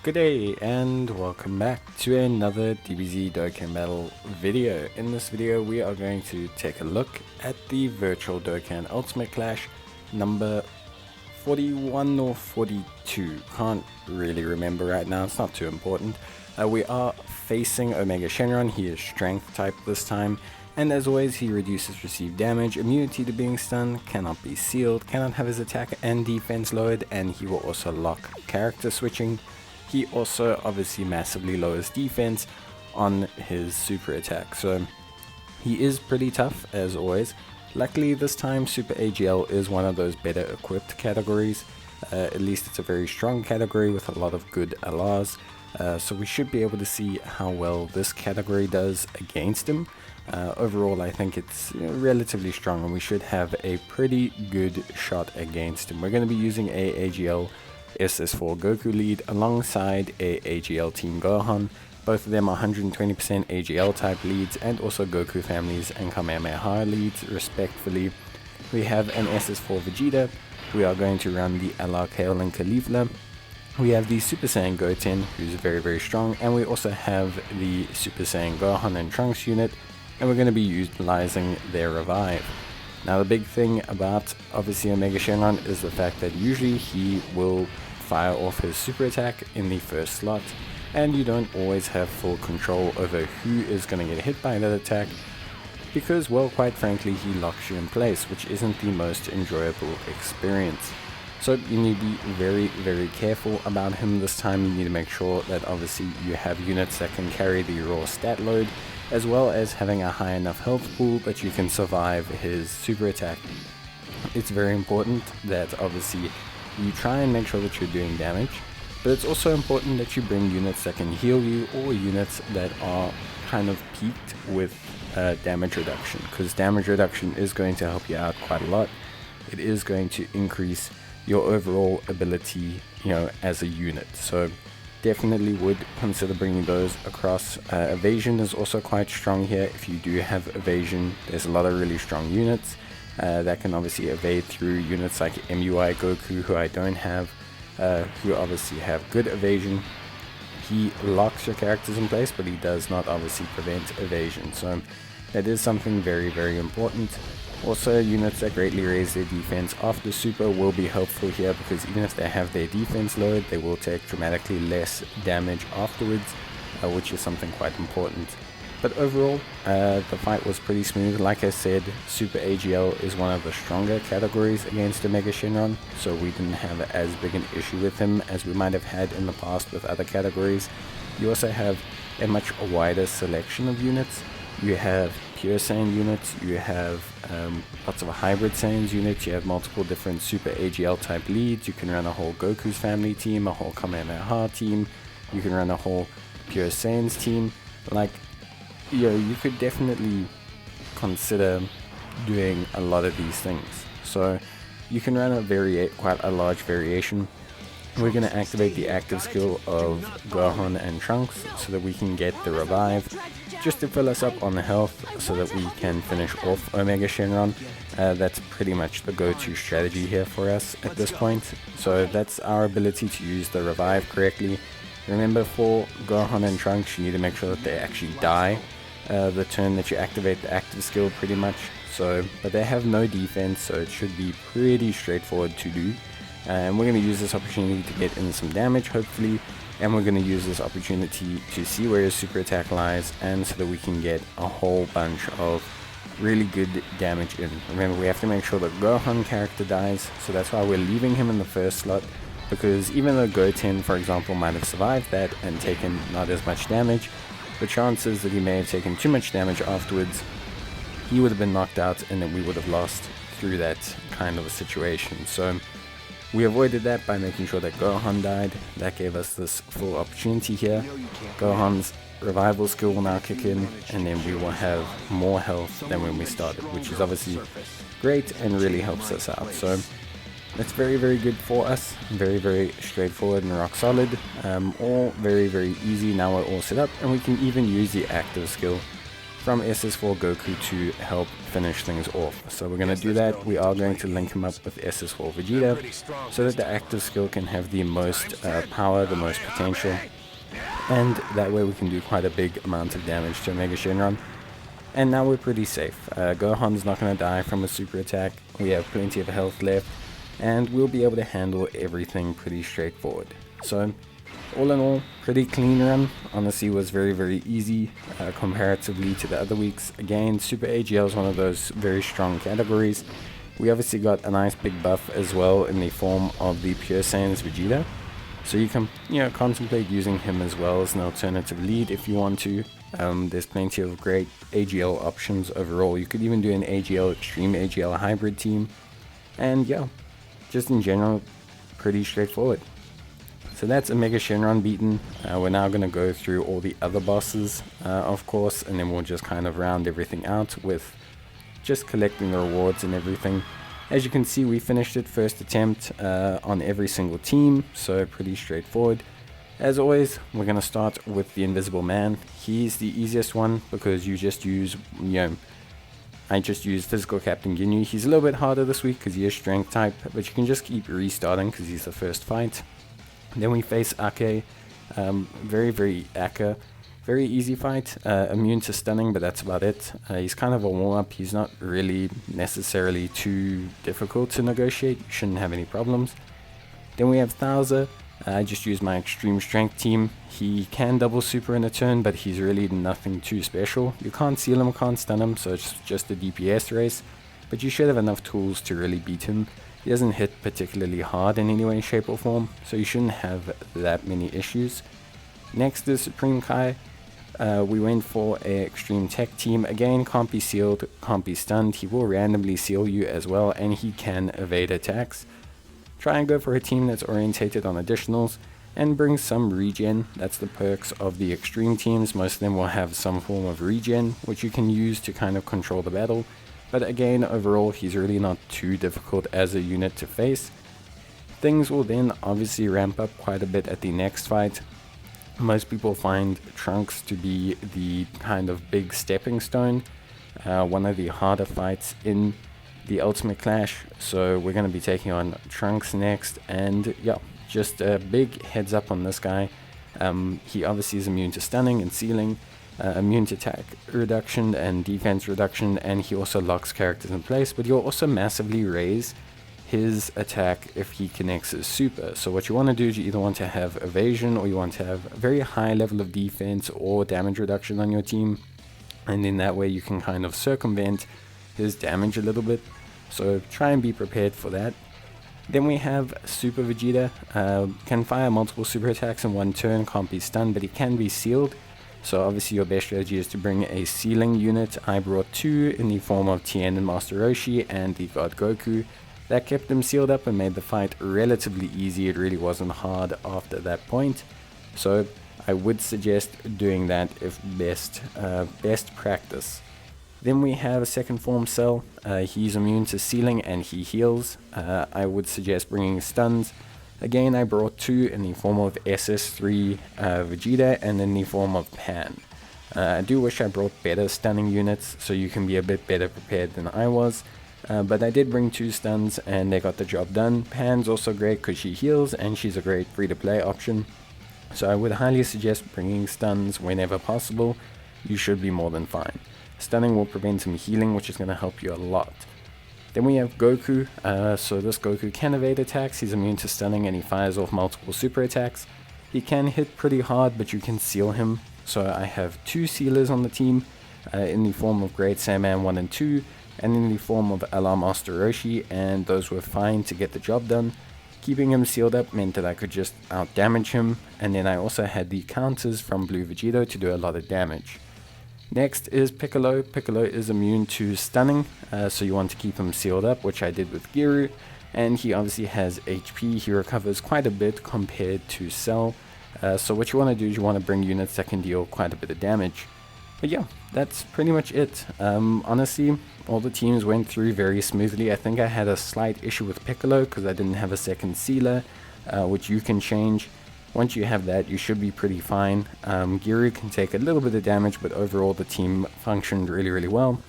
Good day and welcome back to another Dbz Dokkan battle video. In this video we are going to take a look at the Virtual Dokkan Ultimate Clash number 41 or 42. Can't really remember right now, it's not too important. We are facing Omega Shenron. He is strength type this time, and as always he reduces received damage, immunity to being stunned, cannot be sealed, cannot have his attack and defense lowered, and he will also lock character switching. He also obviously massively lowers defense on his super attack, so he is pretty tough as always. Luckily this time Super AGL is one of those better equipped categories. At least it's a very strong category with a lot of good LRs, so we should be able to see how well this category does against him. Overall I think it's relatively strong and we should have a pretty good shot against him. We're going to be using a AGL SS4 Goku lead alongside a AGL Team Gohan. Both of them are 120% AGL type leads and also Goku families and Kamehameha leads respectively. We have an SS4 Vegeta. We are going to run the LR Kale and Caulifla. We have the Super Saiyan Goten, who's very strong, and we also have the Super Saiyan Gohan and Trunks unit, and we're going to be utilizing their revive. Now the big thing about obviously Omega Shenron is the fact that usually he will fire off his super attack in the first slot, and you don't always have full control over who is going to get hit by that attack because, well, quite frankly, he locks you in place, which isn't the most enjoyable experience. So you need to be very careful about him this time. You need to make sure that obviously you have units that can carry the raw stat load, as well as having a high enough health pool that you can survive his super attack. It's very important that obviously you try and make sure that you're doing damage, but it's also important that you bring units that can heal you, or units that are kind of peaked with damage reduction, because damage reduction is going to help you out quite a lot. It is going to increase your overall ability, as a unit. So definitely would consider bringing those across. Evasion is also quite strong here. If you do have Evasion, there's a lot of really strong units that can obviously evade through units like MUI Goku, who I don't have, who obviously have good evasion. He locks your characters in place, but he does not obviously prevent evasion, so that is something very important. Also, units that greatly raise their defense after super will be helpful here, because even if they have their defense lowered, they will take dramatically less damage afterwards, which is something quite important. But overall, the fight was pretty smooth. Like I said, Super AGL is one of the stronger categories against Omega Shenron, so we didn't have as big an issue with him as we might have had in the past with other categories. You also have a much wider selection of units. You have pure Saiyan units, you have lots of hybrid Saiyans units, you have multiple different Super AGL type leads. You can run a whole Goku's family team, a whole Kamehameha team, you can run a whole pure Saiyans team. Like, you could definitely consider doing a lot of these things. So you can run quite a large variation. We're going to activate the active skill of Gohan and Trunks so that we can get the revive, just to fill us up on the health so that we can finish off Omega Shenron. That's pretty much the go-to strategy here for us at this point. So that's our ability to use the revive correctly. Remember, for Gohan and Trunks, you need to make sure that they actually die the turn that you activate the active skill, pretty much. But they have no defense, so it should be pretty straightforward to do. And we're going to use this opportunity to get in some damage, hopefully, and we're going to use this opportunity to see where his super attack lies, and so that we can get a whole bunch of really good damage in. Remember, we have to make sure the Gohan character dies, so that's why we're leaving him in the first slot, because even though Goten, for example, might have survived that and taken not as much damage, the chances that he may have taken too much damage afterwards, he would have been knocked out and then we would have lost through that kind of a situation. So we avoided that by making sure that Gohan died. That gave us this full opportunity here. Gohan's revival skill will now kick in, and then we will have more health than when we started, which is obviously great and really helps us out. So that's very good for us. Very straightforward and rock solid. All very easy. Now we're all set up, and we can even use the active skill from SS4 Goku to help finish things off. So we're going to do that. We are going to link him up with SS4 Vegeta so that the active skill can have the most power, the most potential, and that way we can do quite a big amount of damage to Mega Shenron. And now we're pretty safe. Gohan's not going to die from a super attack. We have plenty of health left, and we'll be able to handle everything pretty straightforward. So all in all, pretty clean run. Honestly, was very easy comparatively to the other weeks. Again, Super AGL is one of those very strong categories. We obviously got a nice big buff as well in the form of the Pure Saiyan's Vegeta. So you can, contemplate using him as well as an alternative lead if you want to. There's plenty of great AGL options overall. You could even do an AGL Extreme AGL hybrid team. And yeah, just in general, pretty straightforward. So that's a Mega Shenron beaten. We're now going to go through all the other bosses, of course, and then we'll just kind of round everything out with just collecting the rewards and everything. As you can see, we finished it first attempt on every single team, so pretty straightforward. As always, we're going to start with the Invisible Man. He's the easiest one because you just use, I just used Physical Captain Ginyu. He's a little bit harder this week because he is Strength type, but you can just keep restarting because he's the first fight. Then we face Ake, very Ake, very easy fight, immune to stunning, but that's about it. He's kind of a warm-up. He's not really necessarily too difficult to negotiate. You shouldn't have any problems. Then we have Thouser. I just used my extreme strength team. He can double super in a turn, but he's really nothing too special. You can't seal him, can't stun him, so it's just a DPS race, but you should have enough tools to really beat him. He doesn't hit particularly hard in any way, shape or form, so you shouldn't have that many issues. Next is Supreme Kai. We went for an extreme tech team. Again, can't be sealed, can't be stunned. He will randomly seal you as well, and he can evade attacks. Try and go for a team that's orientated on additionals and bring some regen. That's the perks of the extreme teams. Most of them will have some form of regen, which you can use to kind of control the battle. But again, overall, he's really not too difficult as a unit to face. Things will then obviously ramp up quite a bit at the next fight. Most people find Trunks to be the kind of big stepping stone, one of the harder fights in the Ultimate Clash. So we're going to be taking on Trunks next, and yeah, just a big heads up on this guy. He obviously is immune to stunning and sealing, immune to attack reduction and defense reduction, and he also locks characters in place, but he'll also massively raise his attack if he connects his super. So what you want to do is you either want to have evasion or you want to have a very high level of defense or damage reduction on your team, and in that way you can kind of circumvent his damage a little bit. So try and be prepared for that. Then we have Super Vegeta. Can fire multiple super attacks in one turn, can't be stunned, but he can be sealed. So obviously your best strategy is to bring a sealing unit. I brought two in the form of Tien and Master Roshi and the God Goku. That kept him sealed up and made the fight relatively easy. It really wasn't hard after that point. So I would suggest doing that if best practice. Then we have a second form Cell. He's immune to sealing and he heals. I would suggest bringing stuns. Again, I brought two in the form of SS3 Vegeta and in the form of Pan. I do wish I brought better stunning units so you can be a bit better prepared than I was. But I did bring two stuns and they got the job done. Pan's also great because she heals and she's a great free-to-play option. So I would highly suggest bringing stuns whenever possible. You should be more than fine. Stunning will prevent some healing, which is going to help you a lot. Then we have Goku. So this Goku can evade attacks. He's immune to stunning and he fires off multiple super attacks. He can hit pretty hard, but you can seal him. So I have two sealers on the team in the form of Great Saiyaman 1 and 2 and in the form of Allah Master Roshi, and those were fine to get the job done. Keeping him sealed up meant that I could just out damage him, and then I also had the counters from Blue Vegeta to do a lot of damage. Next is Piccolo. Piccolo is immune to stunning, so you want to keep him sealed up, which I did with Giru, and he obviously has HP. He recovers quite a bit compared to Cell, so what you want to do is you want to bring units that can deal quite a bit of damage. But yeah, that's pretty much it. Honestly, all the teams went through very smoothly. I think I had a slight issue with Piccolo because I didn't have a second sealer, which you can change. Once you have that, you should be pretty fine. Giru can take a little bit of damage, but overall the team functioned really well.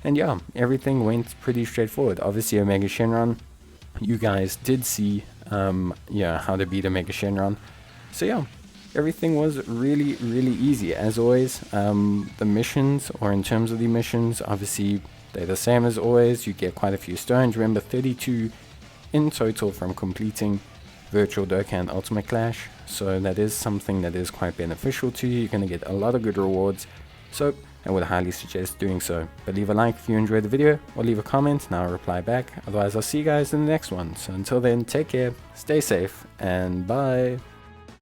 And yeah, everything went pretty straightforward. Obviously Omega Shenron, you guys did see yeah, how to beat Omega Shenron. So yeah, everything was really easy. As always, the missions, or in terms of the missions, obviously they're the same as always. You get quite a few stones. Remember, 32 in total from completing Virtual Dokkan Ultimate Clash. So that is something that is quite beneficial to you. You're going to get a lot of good rewards. So I would highly suggest doing so. But leave a like if you enjoyed the video, or leave a comment and I'll reply back. Otherwise, I'll see you guys in the next one. So until then, take care, stay safe, and bye.